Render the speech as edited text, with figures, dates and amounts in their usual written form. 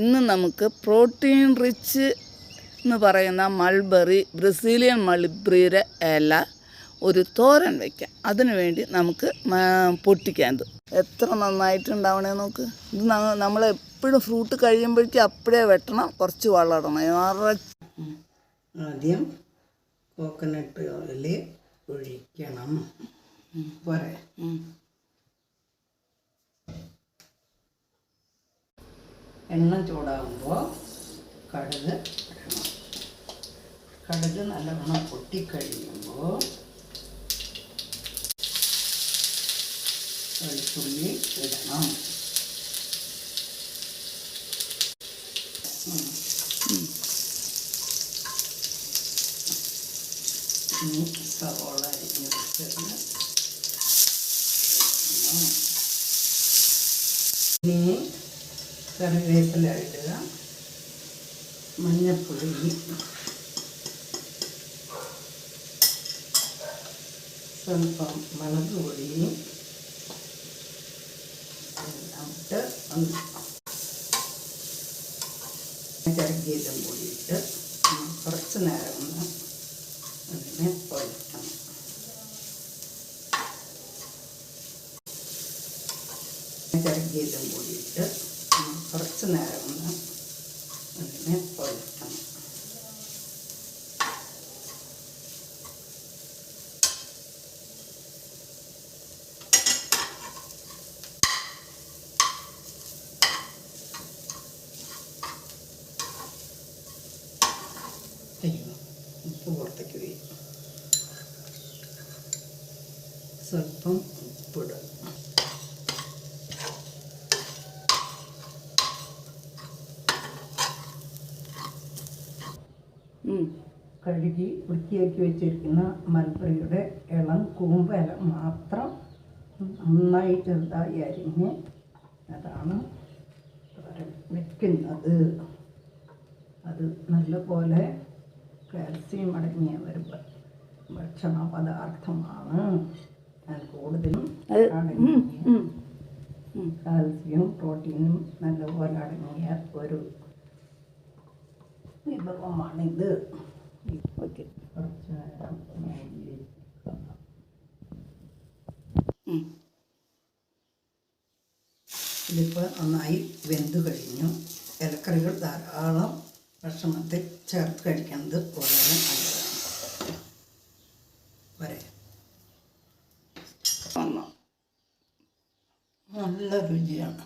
ഇന്ന് നമുക്ക് protein rich എന്ന് പറയുന്ന മൾബറി, ബ്രസീലിയൻ മൾബറിയുടെ ഇല ഒരു തോരൻ വയ്ക്കാം. അതിനു വേണ്ടി നമുക്ക് പൊട്ടിക്കാൻ എത്ര നന്നായിട്ടുണ്ടാവണേ നോക്ക്. ഇത് നമ്മളെപ്പോഴും ഫ്രൂട്ട് കഴിയുമ്പോഴേക്കും അപ്പോഴേ വെട്ടണം, കുറച്ച് വളരണം. ആദ്യം കോക്കനട്ട് ഓയിൽ ഒഴിക്കണം. പോരെ. എണ്ണ ചൂടാകുമ്പോൾ കടുക് ഇടണം. കടുക് നല്ലവണ്ണം പൊട്ടിക്കഴിയുമ്പോൾ വെളുത്തുള്ളി ഇടണം. ഇനി സവോള അരിഞ്ഞ് വെച്ചത് ഇനി കറിവേപ്പില ഇടുക. മഞ്ഞൾപ്പൊടി, സ്വല്പം മുളക് പൊടി എല്ലാം ഇട്ട് ചരക്കിയതും കൂടി ഇട്ട് കുറച്ച് നേരം ഒന്ന് അതിനെ വഴറ്റണം. ചരക്കിയതും കൂടി ഇട്ട് കുറച്ച് നേരം ഒന്ന് അതിനെ വഴറ്റണം. ഉപ്പ് പുറത്തേക്ക് പോയി. സ്വല്പം ഉപ്പിടുക. കഴുകി വൃത്തിയാക്കി വെച്ചിരിക്കുന്ന മൽബറിയുടെ ഇളം കൂമ്പല മാത്രം നന്നായി ചെറുതായി അരിഞ്ഞ് അതാണ് വെക്കുന്നത്. അത് നല്ലപോലെ കാൽസ്യം അടങ്ങിയ ഒരു ഭക്ഷണ പദാർത്ഥമാണ്. കൂടുതലും കാൽസ്യവും പ്രോട്ടീനും നല്ലപോലെ അടങ്ങിയ ഒരു വിഭവമാണിത്. ഓക്കെ, കുറച്ച് നേരം ഇതിപ്പോൾ നന്നായി വെന്ത് കഴിഞ്ഞു. ഇലക്കറികൾ ധാരാളം ഭക്ഷണത്തിൽ ചേർത്ത് കഴിക്കുന്നത് വളരെ നല്ലതാണ്. വരെ നല്ല രുചിയാണ്.